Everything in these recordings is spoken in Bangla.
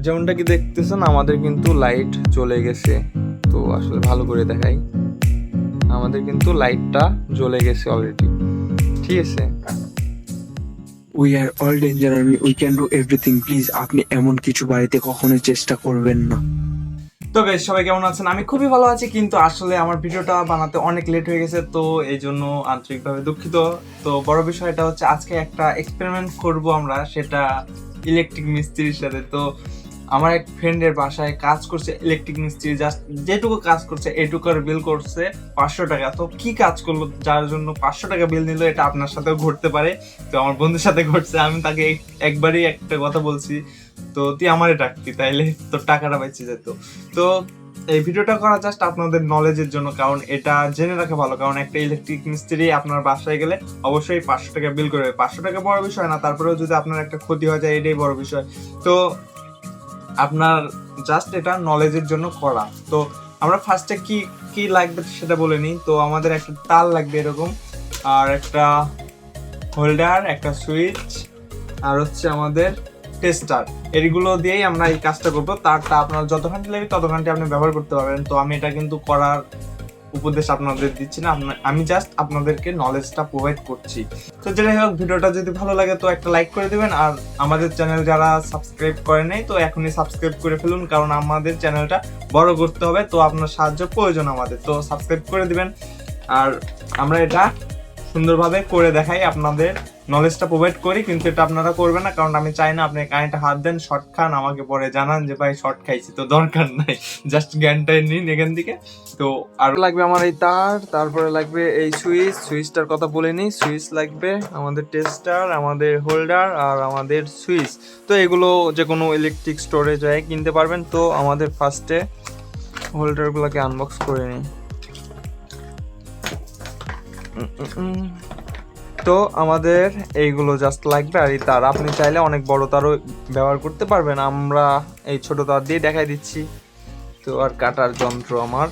যেমনটা কি দেখতেছেন আমাদের কিন্তু লাইট জ্বলে গেছে। তো আসলে ভালো করে দেখাই, আমাদের কিন্তু লাইটটা জ্বলে গেছে অলরেডি, ঠিক আছে। We are all danger army, we can do everything. Please আপনি এমন কিছু বাড়িতে কখনোই চেষ্টা করবেন না। তো গাইস সবাই কেমন আছেন? আমি খুবই ভালো আছি, কিন্তু আসলে আমার ভিডিওটা বানাতে অনেক লেট হয়ে গেছে, তো এই জন্য আন্তরিকভাবে দুঃখিত। তো বড় বিষয়টা হচ্ছে আজকে একটা এক্সপেরিমেন্ট করব আমরা, সেটা ইলেকট্রিক মিস্ত্রির সাথে। তো আমার এক ফ্রেন্ডের বাসায় কাজ করছে ইলেকট্রিক মিস্ত্রি, জাস্ট যেটুকু কাজ করছে এটুকুর বিল করছে 500 টাকা। তো কি কাজ করলো যার জন্য 500 টাকা বিল নিল, এটা আপনার সাথেও ঘটতে পারে। তো আমার বন্ধুর সাথে ঘটছে, আমি তাকে একবারই একটা কথা বলছি, তো তুই আমারে ডাকতি তাইলে তোর টাকাটা বেঁচে যেত। তো এই ভিডিওটা করা জাস্ট আপনাদের নলেজের জন্য, কারণ এটা জেনে রাখা ভালো, কারণ একটা ইলেকট্রিক মিস্ত্রি আপনার বাসায় গেলে অবশ্যই 500 টাকা বিল করবে। 500 টাকা বড় বিষয় না, তারপরেও যদি আপনার একটা ক্ষতি হয়ে যায় এটাই বড় বিষয়। তো আপনার জাস্ট এটা নলেজের জন্য করা। তো আমরা ফার্স্টে কি কি লাগবে সেটা বলে নিই। তো আমাদের একটা তার লাগবে এরকম, আর একটা হোল্ডার, একটা সুইচ, আর হচ্ছে আমাদের টেস্টার। এইগুলো দিয়েই আমরা এই কাজটা করবো। তারটা আপনার যত ঘন্টা লাগবে তত ঘন্টা আপনি ব্যবহার করতে পারবেন। তো আমি এটা কিন্তু করার উপদেশ আপনাদের দিচ্ছি না, আমি জাস্ট আপনাদেরকে নলেজটা প্রোভাইড করছি। তো যেটাই হোক, ভিডিওটা যদি ভালো লাগে তো একটা লাইক করে দেবেন, আর আমাদের চ্যানেল যারা সাবস্ক্রাইব করে নাই তো এখনই সাবস্ক্রাইব করে ফেলুন, কারণ আমাদের চ্যানেলটা বড় করতে হবে, তো আপনার সাহায্য প্রয়োজন আমাদের। তো সাবস্ক্রাইব করে দিবেন, আর আমরা এটা সুন্দরভাবে করে দেখাই, আপনাদের নলেজটা প্রোভাইড করি। কিন্তু এটা আপনারা করবেন না, কারণ আমি চাই না আপনি কারেন্টে হাত দেন, শর্ট খান, আমাকে পরে জানান যে ভাই শর্ট খাইছি। তো দরকার নাই, জাস্ট জ্ঞানটাই নিন এখান থেকে। তো আর লাগবে আমার এই তার, তারপরে লাগবে এই সুইচটার কথা বলে নিই। সুইচ লাগবে, আমাদের টেস্টার, আমাদের হোল্ডার, আর আমাদের সুইচ। তো এগুলো যে কোনো ইলেকট্রিক স্টোরে যায় কিনতে পারবেন। তো আমাদের ফার্স্টে হোল্ডারগুলোকে আনবক্স করে নিই। তো আমাদের এইগুলো জাস্ট লাগবে, আর এই তার আপনি চাইলে অনেক বড় তারও ব্যবহার করতে পারবেন, আমরা এই ছোট তার দিয়ে দেখাই দিচ্ছি। তো আর কাটার যন্ত্র আমার,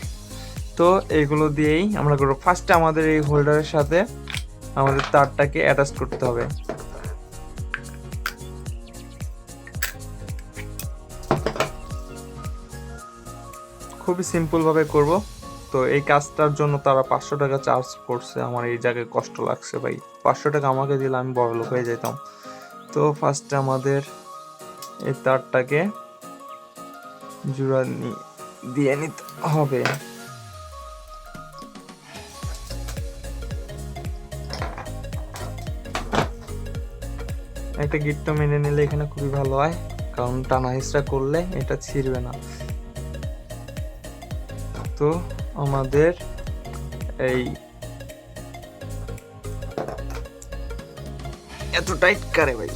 তো এইগুলো দিয়েই আমরা করবো। ফার্স্টে আমাদের এই হোল্ডারের সাথে আমাদের তারটাকে অ্যাটাচ করতে হবে। খুবই সিম্পলভাবে করব। তো এই কাজটার জন্য তারা 500 টাকা চার্জ করছে, আমার এই জায়গায় কষ্ট লাগছে ভাই। 500 টাকা আমাকে দিলে আমি বড়লোক হয়ে যেতাম। তো ফার্স্টে আমাদের এই তারটাকে জোড়া দিয়ে নিতে হবে। একটা গিট্টো মেনে নিলে এখানে খুবই ভালো হয়, কারণ টানা হিচড়া করলে এটা ছিঁড়বে না। তো আমাদের এই এত টাইট করে ভাই,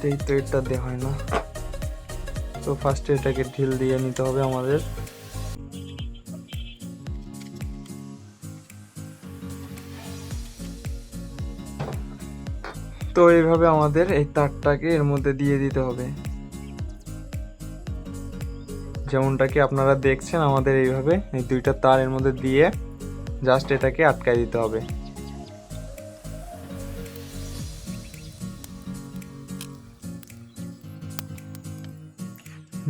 এই তো এটা দেওয়া হয় না। তো ফার্স্টে এটাকে ঢিল দিয়ে নিতে হবে আমাদের। তো এইভাবে আমাদের এই তারটাকে এর মধ্যে দিয়ে দিতে হবে, যেমনটাকে আপনারা দেখছেন। আমাদের এইভাবে এই দুইটা তার এর মধ্যে দিয়ে জাস্ট এটাকে আটকায় দিতে হবে।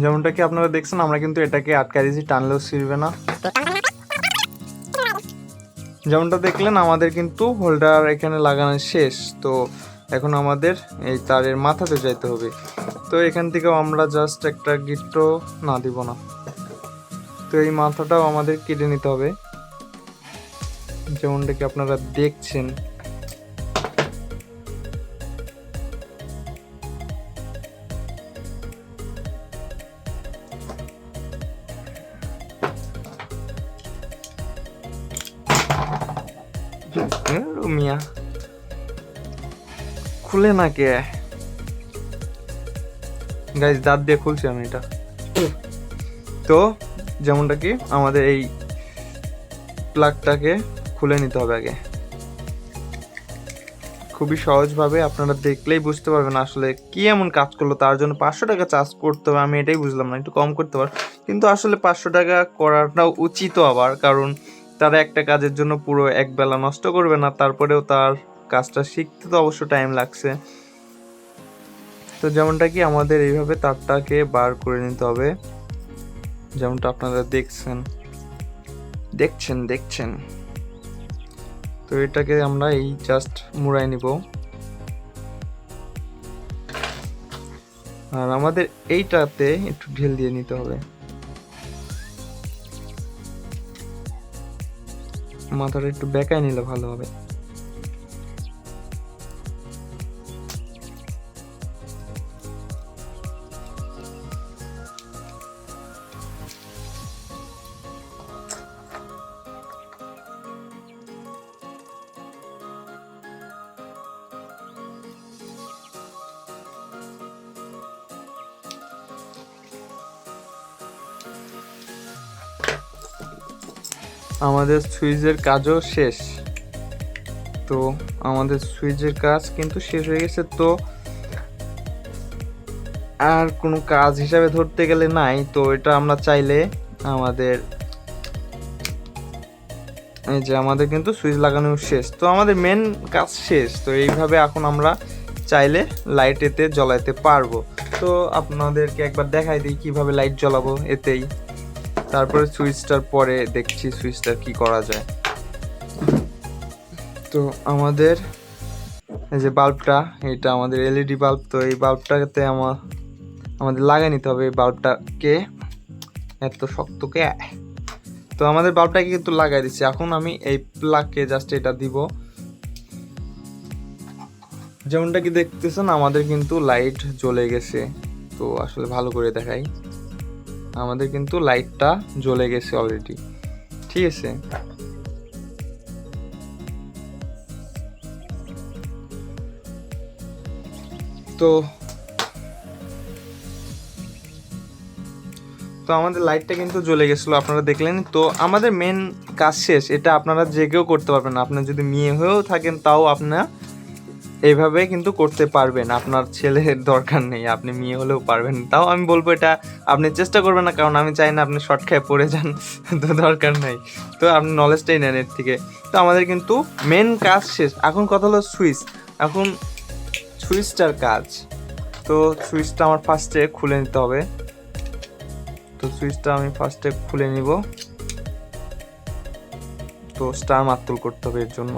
যেমনটাকে আপনারা দেখছেন, আমরা কিন্তু এটাকে আটকায় দিয়েছি, টানলেও ছিঁড়বে না। যেমনটা দেখলেন আমাদের কিন্তু হোল্ডার এখানে লাগানো শেষ। তো এখন আমাদের এই তারের মাথাতে যাইতে হবে। তো এখান থেকেও আমরা জাস্ট একটা গিট্টো না দিব না, তো এই মাথাটাও আমাদের কেটে নিতে হবে, যেমনটাকে আপনারা দেখছেন। মিয়া খুলে না কে গাইস, দাঁত দিয়ে খুলছি আমি এটা। তো যেমনটা কি আমাদের এই প্লাগটাকে খুলে নিতে হবে আগে, খুবই সহজভাবে। আপনারা দেখলেই বুঝতে পারবেন আসলে কি এমন কাজ করলো তার জন্য 500 টাকা চার্জ করতে হবে। আমি এটাই বুঝলাম না, একটু কম করতে পার, কিন্তু আসলে 500 টাকা করাটা উচিত আবার, কারণ তারা একটা কাজের জন্য পুরো এক বেলা নষ্ট করবে না, তারপরেও তার কাজটা শিখতে তো অবশ্য টাইম লাগছে। তো যেমনটা কি আমাদের এইভাবে তারটাকে বার করে নিতে হবে, যেমনটা আপনারা দেখছেন। তো এটাকে আমরা এই জাস্ট মুড়াই নিব। আর আমাদের এইটাতে একটু ঢিল দিয়ে নিতে হবে, মাথাটা একটু বেঁকায় নিলে ভালো হবে। আমাদের সুইচের কাজও শেষ। তো আমাদের সুইচের কাজ কিন্তু শেষ হয়ে গেছে। তো আর কোনো কাজ হিসাবে ধরতে গেলে নাই। তো এটা আমরা চাইলে আমাদের এই যে আমাদের কিন্তু সুইচ লাগানো শেষ। তো আমাদের মেন কাজ শেষ। তো এইভাবে এখন আমরা চাইলে লাইট এতে জ্বলাইতে পারবো। তো আপনাদেরকে একবার দেখাই দিই কিভাবে লাইট জ্বলাবো এতেই, তারপরে সুইচটার পরে দেখছি সুইচটা কি করা যায়। তো আমাদের এই যে বাল্বটা, এটা আমাদের এলইডি বাল্ব। তো এই বাল্বটাতে আমাদের লাগাই নিতে হবে এই বাল্বটাকে। এত শক্তকে তো আমাদের বাল্বটাকে কিন্তু লাগাই দিচ্ছি। এখন আমি এই প্লাগকে জাস্ট এটা দিব। যেমনটা কি দেখতেছেন আমাদের কিন্তু লাইট জ্বলে গেছে। তো আসলে ভালো করে দেখাই, আমাদের কিন্তু লাইটটা জ্বলে গেছে অলরেডি, ঠিক আছে। তো আমাদের লাইটটা কিন্তু জ্বলে গেছিলো, আপনারা দেখলেন। তো আমাদের মেন কাজ শেষ। এটা আপনারা যে কেউ করতে পারবেন, আপনার যদি মেয়ে হয়েও থাকেন তাও আপনারা এইভাবে কিন্তু করতে পারবেন। আপনার ছেলের দরকার নেই, আপনি মেয়ে হলেও পারবেন। তাও আমি বলবো এটা আপনি চেষ্টা করবেন না, কারণ আমি চাই না আপনি শর্ট খেয়ে পড়ে যান। তো দরকার নেই, তো আপনি নলেজটাই নেন এর থেকে। তো আমাদের কিন্তু মেন কাজ শেষ। এখন কথা হলো সুইচ, এখন সুইচটার কাজ। তো সুইচটা আমার ফার্স্টে খুলে নিতে হবে। তো সুইচটা আমি ফার্স্টে খুলে নিব। তো স্টার মারতুল করতে হবে এর জন্য।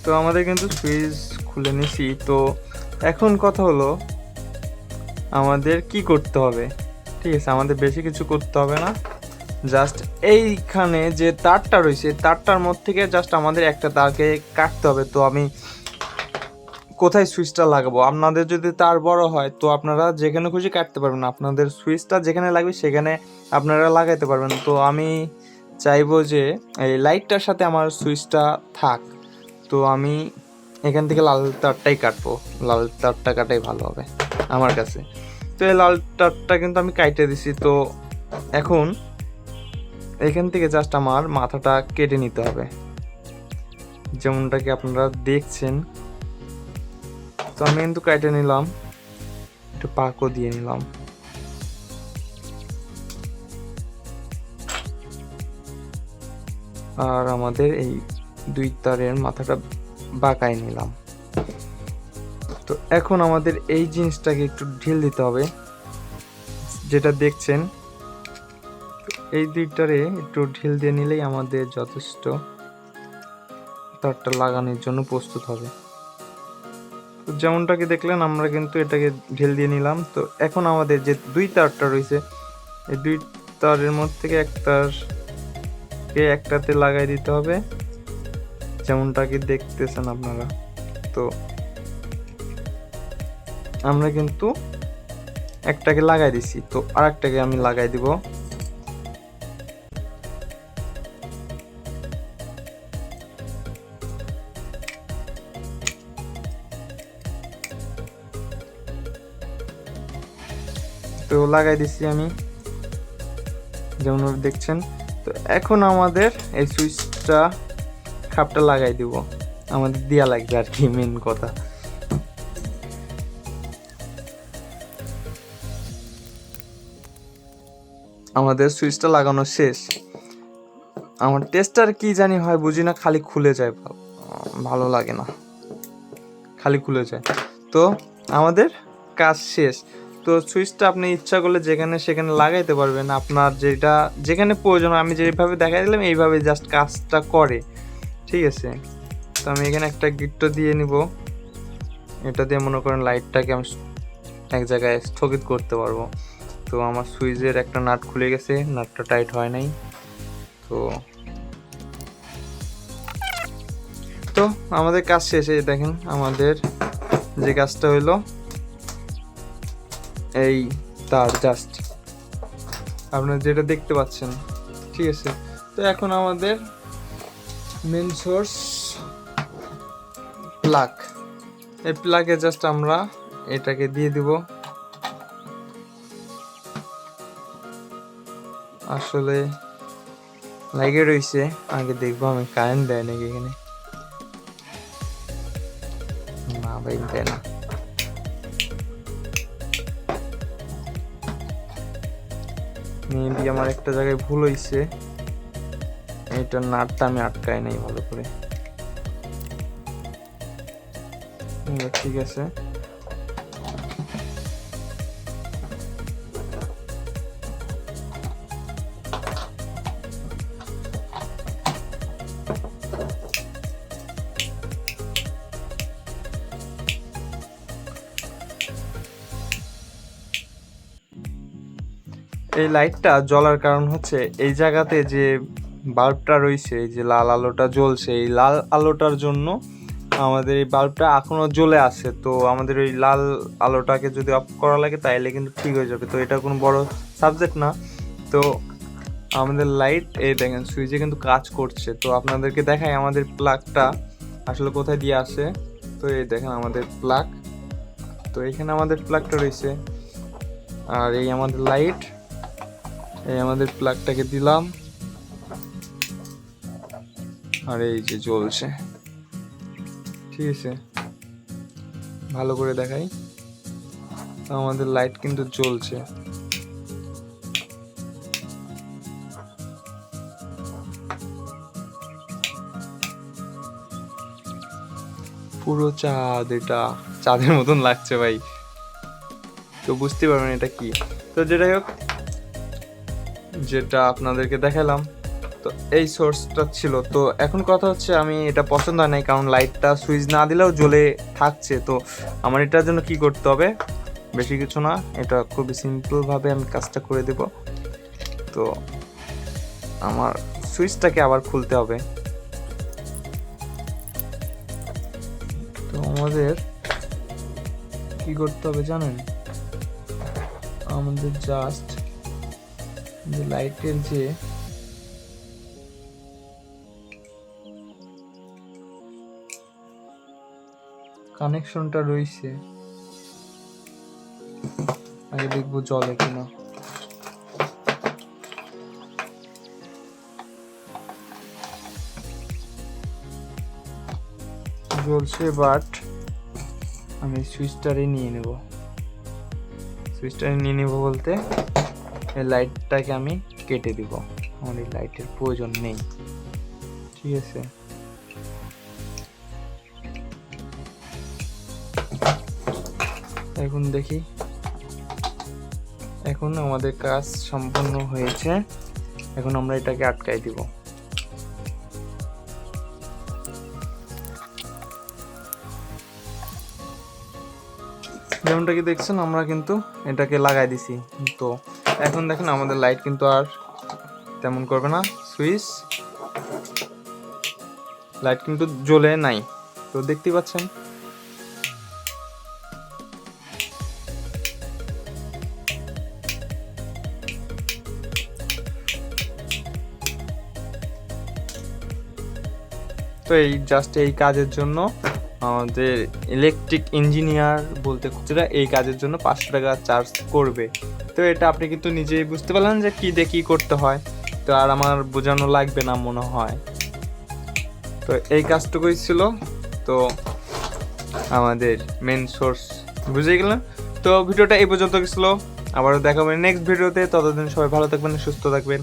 তো আমাদের কিন্তু সুইচ খুলে নিছি। তো এখন কথা হলো আমাদের কি করতে হবে, ঠিক আছে। আমাদের বেশি কিছু করতে হবে না, জাস্ট এইখানে যে তারটা রয়েছে তারটার মধ্যে থেকে জাস্ট আমাদের একটা তারকে কাটতে হবে। তো আমি কোথায় সুইচটা লাগাবো, আপনাদের যদি তার বড় হয় তো আপনারা যেখানে খুশি কাটতে পারবেন, আপনাদের সুইচটা যেখানে লাগবে সেখানে আপনারা লাগাইতে পারবেন। তো আমি চাইবো যে এই লাইটটার সাথে আমার সুইচটা থাক। তো আমি এখান থেকে লাল তারটাই কাটবো, লাল তারটা কাটাই ভালো হবে আমার কাছে। তো এই লাল তারটা কিন্তু আমি কাটে দিছি। তো এখন এখান থেকে জাস্ট আমার মাথাটা কেটে নিতে হবে, যেমনটা কি আপনারা দেখছেন। তো আমি কিন্তু কেটে নিলাম, একটু পাকও দিয়ে নিলাম। আর আমাদের এই দুই তারের মাথাটা বাঁকাই নিলাম। তো এখন আমাদের এই জিনিসটাকে একটু ঢিল দিতে হবে, যেটা দেখছেন। এই দুইটারে একটু ঢিল দিয়ে নিলেই আমাদের যথেষ্ট তারটা লাগানোর জন্য প্রস্তুত হবে। তো যেমনটাকে দেখলেন আমরা কিন্তু এটাকে ঢিল দিয়ে নিলাম। তো এখন আমাদের যে দুই তারটা রয়েছে এই দুই তারের মধ্যে থেকে একটাতে লাগাই দিতে হবে, যেমনটাকে দেখতেছেন আপনারা। তো আমরা কিন্তু একটাকে লাগাই দিছি, তো আরেকটাকে আমি লাগাই দিব। তো লাগাই দিছি আমি, যেমন দেখছেন। তো এখন আমাদের এই সুইচটা খাপটা লাগাই দিব, আমাদের দেয়া লাগবে আর কি, মেন কথা। আমাদের সুইচটা লাগানো শেষ। আমার টেস্টার কি জানি হয় বুঝি না, খালি খুলে যায়, ভালো লাগে না, খালি খুলে যায়। তো আমাদের কাজ শেষ। তো সুইচটা আপনি ইচ্ছা করলে যেখানে সেখানে লাগাইতে পারবেন, আপনার যেটা যেখানে প্রয়োজন। আমি যেভাবে দেখাই দিলাম এইভাবে জাস্ট কাজটা করে, ঠিক আছে। তো আমি এখানে একটা গিট্টো দিয়ে নিব, এটা দিয়ে মনে করেন লাইটটাকে আমি এক জায়গায় স্থগিত করতে পারবো। তো আমার সুইচের একটা নাট খুলে গেছে, নাটটা টাইট হয় নাই। তো আমাদের কাজ শেষে দেখেন আমাদের যে কাজটা হইলো এই তার জাস্ট আপনারা যেটা দেখতে পাচ্ছেন, ঠিক আছে। তো এখন আমাদের মেন সোর্স প্লাগ, এই প্লাগে জাস্ট আমরা এটাকে দিয়ে দিব। আসলে লাগে রয়েছে, আগে দেখবো আমি কারেন্ট দেয় নাকি এখানে। না ভাই, দেয় না। মেবি আমার একটা জায়গায় ভুল হয়েছে, এইটার নাটটা আমি আটকাই নাই ভালো করে। ঠিক আছে, এই লাইটটা জ্বলার কারণ হচ্ছে এই জায়গাতে যে বাল্বটা রয়েছে, এই যে লাল আলোটা জ্বলছে, এই লাল আলোটার জন্য আমাদের এই বাল্বটা এখনো জ্বলে আছে। তো আমাদের ওই লাল আলোটাকে যদি অফ করা লাগে তাইলে কিন্তু ঠিক হয়ে যাবে। তো এটা কোনো বড় সাবজেক্ট না। তো আমাদের লাইট এই দেখেন সুইচে কিন্তু কাজ করছে। তো আপনাদেরকে দেখাই আমাদের প্লাগটা আসলে কোথায় দিয়ে আসে। তো এই দেখেন আমাদের প্লাগ, তো এখানে আমাদের প্লাগটা রয়েছে, আর এই আমাদের লাইট, এই আমাদের প্লাগটাকে দিলাম, আর এই যে জ্বলছে, ঠিক আছে। ভালো করে দেখাই, আমাদের লাইট কিন্তু জ্বলছে। পুরো চাঁদ, এটা চাঁদের মতন লাগছে ভাই। তো বুঝতে পারবেন এটা কি। তো যেটাই হোক, যেটা আপনাদেরকে দেখালাম, তো এই সোর্সটা ছিল। তো এখন কথা হচ্ছে আমি এটা পছন্দ হয় নাই, কারণ লাইটটা সুইচ না দিলেও জ্বলে থাকছে। তো আমার এটার জন্য কি করতে হবে, বেশি কিছু না, এটা খুবই সিম্পলভাবে আমি কাজটা করে দেব। তো আমার সুইচটাকে আবার খুলতে হবে। তো আমাদের কি করতে হবে জানেন, আমাদের জাস্ট যে লাইটের যে কানেকশনটা রয়েছে, আগে দেখবো জ্বলে কিনা। জ্বলছে, বাট আমি সুইচটারে নিয়ে নেব। সুইচটারে নিয়ে নেব বলতে এই লাইটটাকে আমি কেটে দিব, আমার এই লাইটের প্রয়োজন নেই, ঠিক আছে। এখন দেখি, এখন আমাদের কাজ সম্পন্ন হয়েছে। এখন আমরা এটাকে আটকাই দিব। যেমনটা কি দেখছেন, আমরা কিন্তু এটাকে লাগাই দিছি। তো এখন দেখেন আমাদের লাইট কিন্তু আর তেমন করবে না, সুইচ লাইট কিন্তু জ্বলে নাই। তো দেখতে পাচ্ছেন, তো এই জাস্ট এই কাজের জন্য আমাদের ইলেকট্রিক ইঞ্জিনিয়ার বলতে খুচরা এই কাজের জন্য 500 টাকা চার্জ করবে। তো এটা আপনি কিন্তু নিজেই বুঝতে পারলেন যে কী দিয়ে কী করতে হয়। তো আর আমার বোঝানো লাগবে না মনে হয়। তো এই কাজটুকুই ছিল। তো আমাদের মেন সোর্স বুঝে গেলেন। তো ভিডিওটা এই পর্যন্ত ছিল। আবারও দেখা হবে নেক্সট ভিডিওতে, ততদিন সবাই ভালো থাকবেন, সুস্থ থাকবেন।